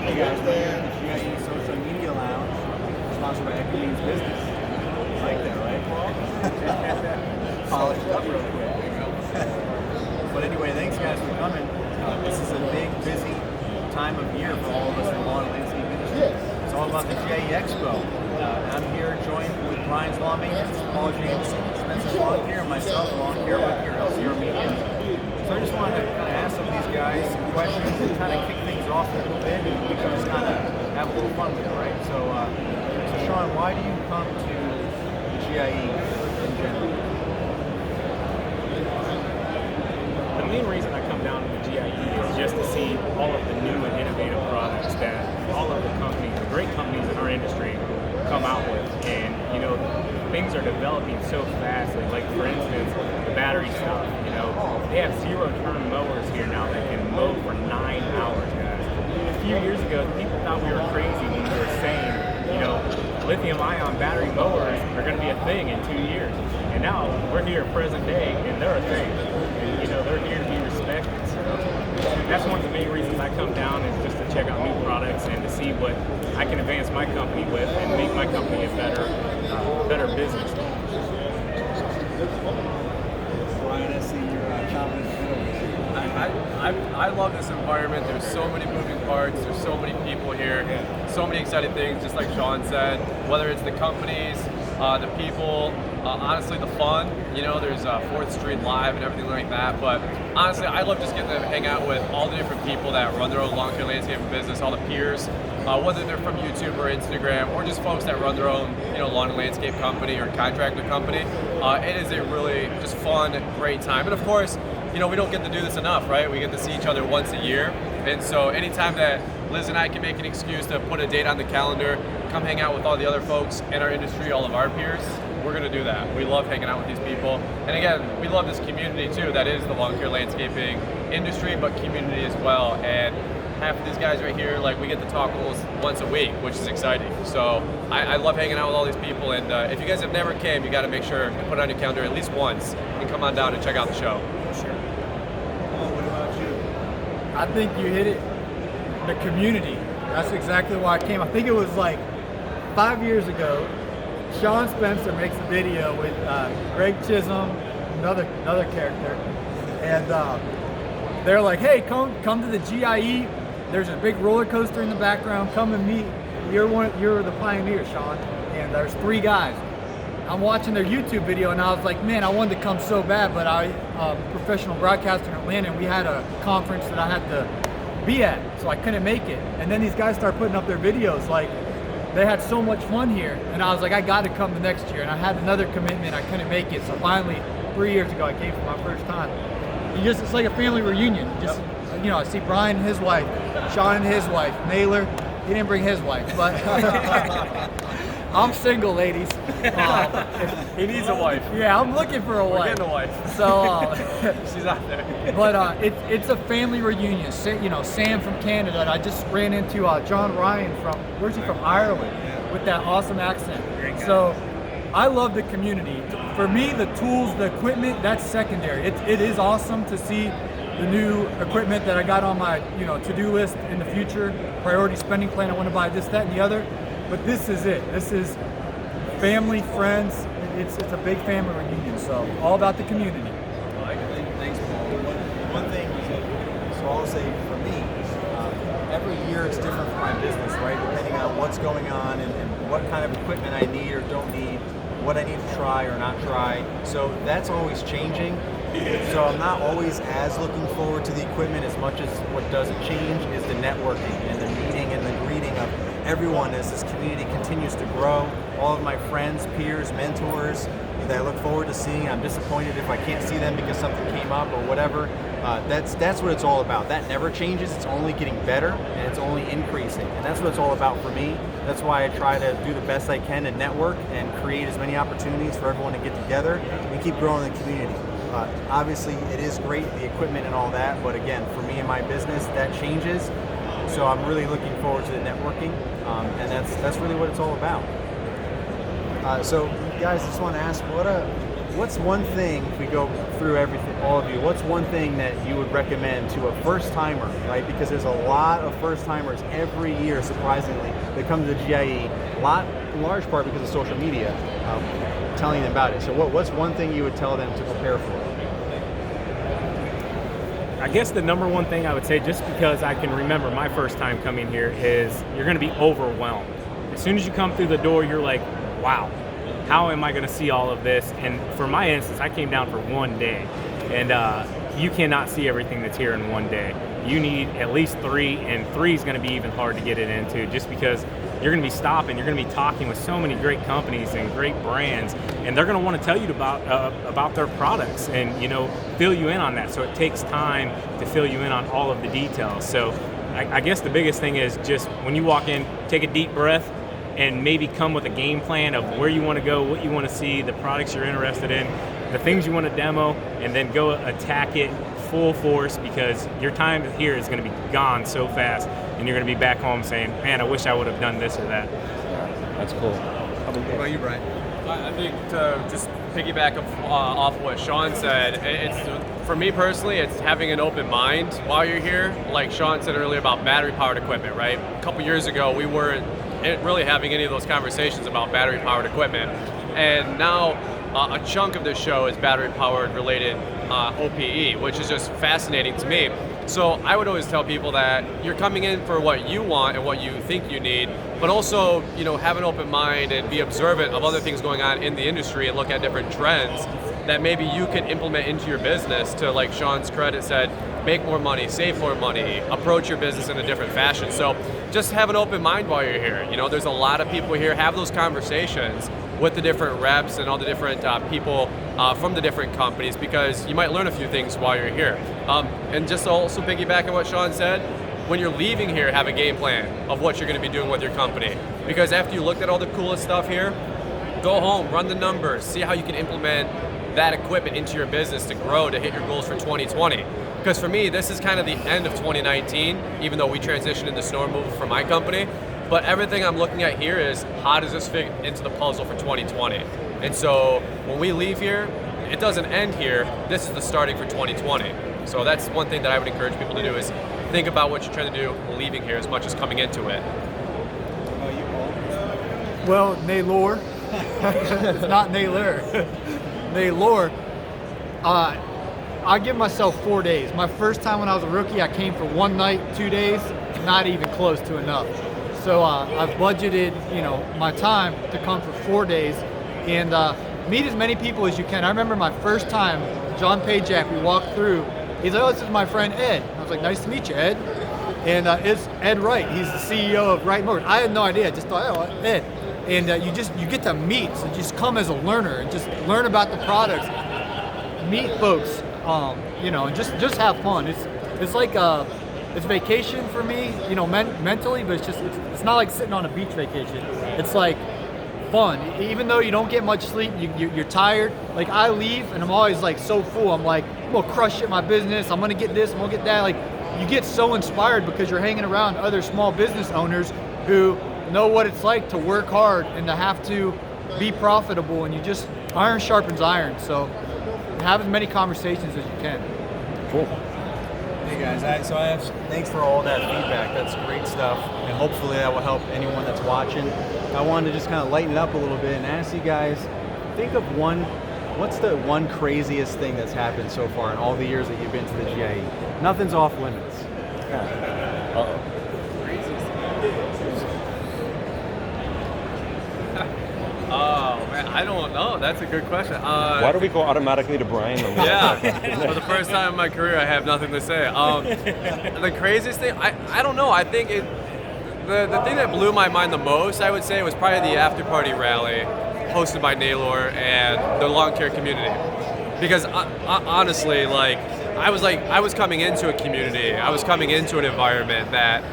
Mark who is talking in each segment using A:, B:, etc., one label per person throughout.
A: Hey guys, we're here at the GIE Social Media Lounge, sponsored by Equities Business. You like that, right, Paul? Polished up real quick. But anyway, thanks guys for coming. This is a big, busy time of year for all of us in the lawn and landscape industry. It's all about the GIE+EXPO. I'm here joined with Brian's Lawn Maintenance, Paul James, Spencer's Lawn Care, and myself, Lawn Care with your LCR Media. So I just wanted to kind of ask some of these guys some questions and kind of kick things off a little bit, and we can just kind of have a little fun with it, right? So Sean, why do you come to the GIE in general?
B: The main reason I come down to the GIE is just to see all of the new and innovative products that all of the companies, the great companies in our industry, come out with. And you know, things are developing so fast. Like for instance, the battery stuff. You know, they have zero-turn mowers here now that can mow for 9 hours, guys. A few years ago, people thought we were crazy when we were saying, you know, lithium-ion battery mowers are going to be a thing in 2 years. And now we're here present day, and they're a thing. And you know, they're here to be respected. So that's one of the main reasons I come down, is just to check out new products and to see what I can advance my company with and make my company a better business.
A: Brian, I see you're chomping at the bit.
C: I love this environment. There's so many moving parts. There's so many people here. So many exciting things, just like Sean said. Whether it's the companies, the people, honestly the fun. You know, there's 4th Street Live and everything like that. But honestly, I love just getting to hang out with all the different people that run their own lawn care landscaping business, all the peers. Whether they're from YouTube or Instagram, or just folks that run their own, you know, lawn and landscape company or contractor company, it is a really just fun, great time. And of course, you know, we don't get to do this enough, right? We get to see each other once a year, and so anytime that Liz and I can make an excuse to put a date on the calendar, come hang out with all the other folks in our industry, all of our peers, we're going to do that. We love hanging out with these people, and again, we love this community too. That is the lawn care landscaping industry, but community as well. And half of these guys right here, like, we get to talk almost once a week, which is exciting. So I love hanging out with all these people, and if you guys have never came, you got to make sure to put it on your calendar at least once and come on down and check out the show.
B: Sure.
A: Paul, what about you?
D: I think you hit it. The community. That's exactly why I came. I think it was like 5 years ago. Sean Spencer makes a video with Greg Chisholm, another character, and they're like, "Hey, come to the GIE. There's a big roller coaster in the background. Come and meet. You're the pioneer, Sean." And there's 3 guys. I'm watching their YouTube video, and I was like, man, I wanted to come so bad, but I'm a professional broadcaster in Atlanta, and we had a conference that I had to be at, so I couldn't make it. And then these guys started putting up their videos, like, they had so much fun here, and I was like, I got to come the next year. And I had another commitment, I couldn't make it, so finally, 3 years ago, I came for my first time. It's like a family reunion. Just, you know, I see Brian and his wife, Sean and his wife, Naylor. He didn't bring his wife, but I'm single, ladies.
C: He needs a wife.
D: Yeah, I'm looking for a wife.
C: We're getting a wife.
D: So,
C: She's out there.
D: but it's a family reunion. You know, Sam from Canada. And I just ran into John Ryan from, where's he from? Ireland, with that awesome accent. So I love the community. For me, the tools, the equipment, that's secondary. It is awesome to see the new equipment that I got on my, you know, to-do list in the future, priority spending plan. I want to buy this, that, and the other. But this is it. This is family, friends. It's a big family reunion. So all about the community.
A: Thanks, Paul. One thing, so I'll say for me, every year it's different for my business, right? Depending on what's going on and what kind of equipment I need or don't need, what I need to try or not try. So that's always changing. So I'm not always as looking forward to the equipment as much as what doesn't change is the networking and the meeting and the greeting of everyone as this community continues to grow. All of my friends, peers, mentors that I look forward to seeing. I'm disappointed if I can't see them because something came up or whatever. That's what it's all about. That never changes. It's only getting better and it's only increasing. And that's what it's all about for me. That's why I try to do the best I can and network and create as many opportunities for everyone to get together and keep growing the community. Obviously, it is great, the equipment and all that, but again, for me and my business, that changes. So I'm really looking forward to the networking, and that's really what it's all about. So, guys, just want to ask, what's one thing, if we go through everything, all of you, what's one thing that you would recommend to a first timer, right? Because there's a lot of first timers every year, surprisingly, that come to the GIE, in large part because of social media, telling them about it. So what's one thing you would tell them to prepare for?
B: I guess the number one thing I would say, just because I can remember my first time coming here, is you're going to be overwhelmed. As soon as you come through the door, you're like, wow, how am I going to see all of this? And for my instance, I came down for one day, and you cannot see everything that's here in one day. You need at least 3, and 3 is going to be even hard to get it into, just because you're going to be stopping, you're going to be talking with so many great companies and great brands, and they're going to want to tell you about their products and fill you in on that. So it takes time to fill you in on all of the details. So I guess the biggest thing is just when you walk in, take a deep breath and maybe come with a game plan of where you want to go, what you want to see, the products you're interested in, the things you want to demo, and then go attack it full force, because your time here is going to be gone so fast, and you're going to be back home saying, man, I wish I would have done this or that.
E: That's cool.
A: What about you, Brian?
C: I think to just piggyback off what Sean said, it's for me personally, it's having an open mind while you're here. Like Sean said earlier about battery-powered equipment, right? A couple years ago, we weren't really having any of those conversations about battery-powered equipment, and now a chunk of this show is battery-powered related OPE, which is just fascinating to me. So I would always tell people that you're coming in for what you want and what you think you need, but also, have an open mind and be observant of other things going on in the industry and look at different trends that maybe you can implement into your business to, like Sean's credit said, make more money, save more money, approach your business in a different fashion. So just have an open mind while you're here. There's a lot of people here. Have those conversations with the different reps and all the different people from the different companies, because you might learn a few things while you're here. And just to also piggyback on what Sean said, when you're leaving here, have a game plan of what you're going to be doing with your company. Because after you looked at all the coolest stuff here, go home, run the numbers, see how you can implement that equipment into your business to grow, to hit your goals for 2020. Because for me, this is kind of the end of 2019, even though we transitioned into snow removal for my company. But everything I'm looking at here is, how does this fit into the puzzle for 2020? And so when we leave here, it doesn't end here. This is the starting for 2020. So that's one thing that I would encourage people to do, is think about what you're trying to do leaving here as much as coming into it.
D: Well, Naylor. It's not Naylor. Naylor. I give myself 4 days. My first time when I was a rookie, I came for 1 night, 2 days, not even close to enough. So I've budgeted, my time to come for 4 days and meet as many people as you can. I remember my first time, John Pajak, we walked through. He's like, oh, this is my friend Ed. I was like, nice to meet you, Ed. And it's Ed Wright. He's the CEO of Wright Motors. I had no idea. I just thought, oh, Ed. And you get to meet. So just come as a learner and just learn about the products, meet folks, and just have fun. It's like it's vacation for me, mentally, but it's not like sitting on a beach vacation. It's like fun. Even though you don't get much sleep, you're tired. Like I leave and I'm always like so full. I'm like, I'm gonna crush it in my business. I'm gonna get this, I'm gonna get that. Like you get so inspired because you're hanging around other small business owners who know what it's like to work hard and to have to be profitable, and iron sharpens iron. So have as many conversations as you can.
E: Cool.
A: Hey guys, thanks for all that feedback. That's great stuff, and hopefully that will help anyone that's watching. I wanted to just kind of lighten it up a little bit and ask you guys, think of what's the one craziest thing that's happened so far in all the years that you've been to the GIE? Nothing's off limits.
E: Uh-oh.
C: Oh man, I don't know. That's a good question.
E: Why do we go automatically to Brian?
C: Yeah, for the first time in my career, I have nothing to say. The craziest thing, I don't know. I think the thing that blew my mind the most, I would say, was probably the after party rally hosted by Naylor and the lawn care community. Because honestly, I was coming into a community. I was coming into an environment that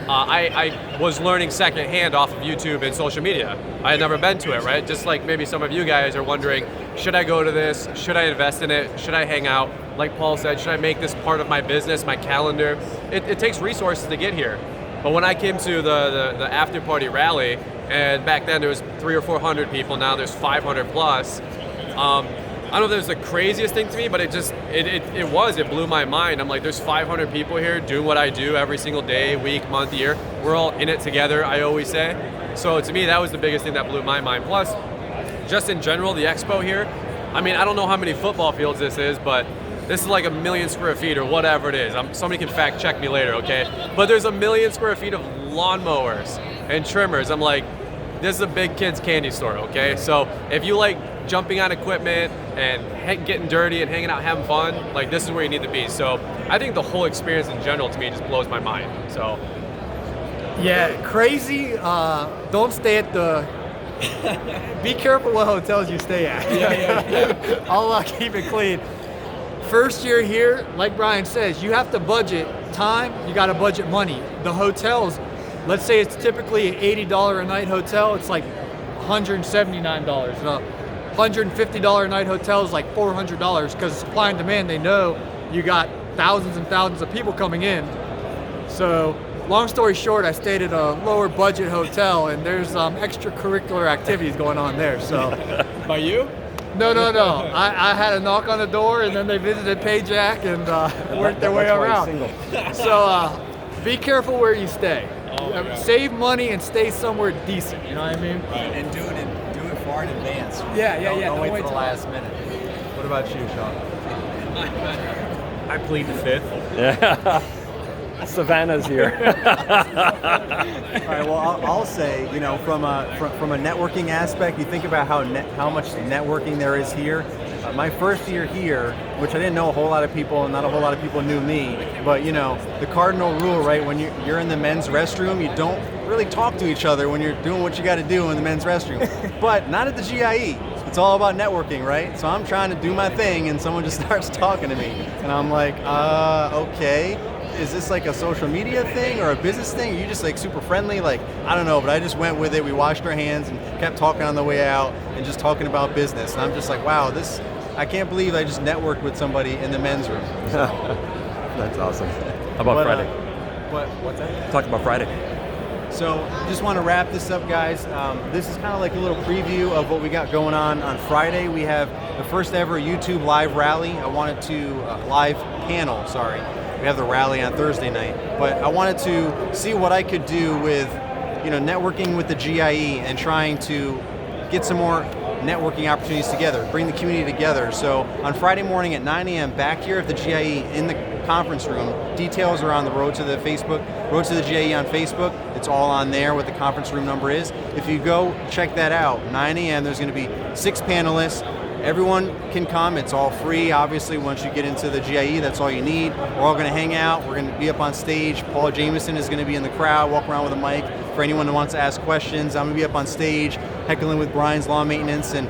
C: I was learning secondhand off of YouTube and social media. I had never been to it, right? Just like maybe some of you guys are wondering, should I go to this? Should I invest in it? Should I hang out? Like Paul said, should I make this part of my business, my calendar? It takes resources to get here. But when I came to the after party rally, and back then there was 300 or 400 people, now there's 500 plus, I don't know if it was the craziest thing to me, but it blew my mind. I'm like, there's 500 people here doing what I do every single day, week, month, year. We're all in it together, I always say. So to me, that was the biggest thing that blew my mind. Plus, just in general, the expo here, I mean, I don't know how many football fields this is, but this is like 1 million square feet or whatever it is. Somebody can fact check me later, okay? But there's 1 million square feet of lawnmowers and trimmers. I'm like, this is a big kid's candy store, okay? So if you like jumping on equipment and getting dirty and hanging out, having fun, like this is where you need to be. So I think the whole experience in general to me just blows my mind. So
D: Yeah, crazy. Don't stay at the. Be careful what hotels you stay at.
B: Yeah.
D: I'll keep it clean. First year here, like Brian says, you have to budget time. You got to budget money. The hotels, let's say it's typically an $80 a night hotel. It's like $179. $150 a night hotel is like $400 because supply and demand. They know you got thousands and thousands of people coming in. So long story short, I stayed at a lower budget hotel, and there's extracurricular activities going on there. So,
B: By you?
D: no. I had a knock on the door, and then they visited Payjack and worked their way
E: That's why
D: around.
E: he's single.
D: So be careful where you stay.
B: Oh, my God.
D: Save money and stay somewhere decent. You know what I mean?
A: And do it far in advance.
D: Yeah.
A: Don't
D: Don't
A: wait
D: wait
A: till the
D: till-
A: last minute. What about you, Sean?
B: I plead the fifth.
E: Yeah. Savannah's here.
A: All right. Well, I'll say, from a networking aspect, you think about how much networking there is here. My first year here, which I didn't know a whole lot of people, and not a whole lot of people knew me, but the cardinal rule, right? When you're in the men's restroom, you don't really talk to each other when you're doing what you got to do in the men's restroom. But not at the GIE. It's all about networking, right? So I'm trying to do my thing, and someone just starts talking to me, and I'm like, okay. Is this like a social media thing or a business thing? Are you just like super friendly? Like, I don't know, but I just went with it. We washed our hands and kept talking on the way out and just talking about business. And I'm just like, wow, I can't believe I just networked with somebody in the men's room.
E: That's awesome. How about Friday?
A: What's that?
E: Talk about Friday.
A: So just want to wrap this up, guys. This is kind of like a little preview of what we got going on Friday. We have the first ever YouTube live rally. Live panel, sorry. We have the rally on Thursday night, but I wanted to see what I could do with, networking with the GIE and trying to get some more networking opportunities together, bring the community together. So on Friday morning at 9 a.m. back here at the GIE in the conference room, details are on the Road to the GIE on Facebook. It's all on there what the conference room number is. If you go check that out, 9 a.m. there's going to be 6 panelists. Everyone can come. It's all free. Obviously, once you get into the GIE, that's all you need. We're all going to hang out. We're going to be up on stage. Paul Jameson is going to be in the crowd, walk around with a mic for anyone who wants to ask questions. I'm going to be up on stage, heckling with Brian's Lawn Maintenance and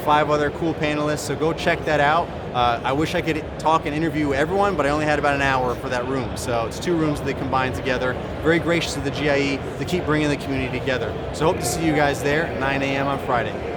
A: 5 other cool panelists. So go check that out. I wish I could talk and interview everyone, but I only had about an hour for that room. So it's 2 rooms that they combined together. Very gracious of the GIE to keep bringing the community together. So hope to see you guys there at 9 a.m. on Friday.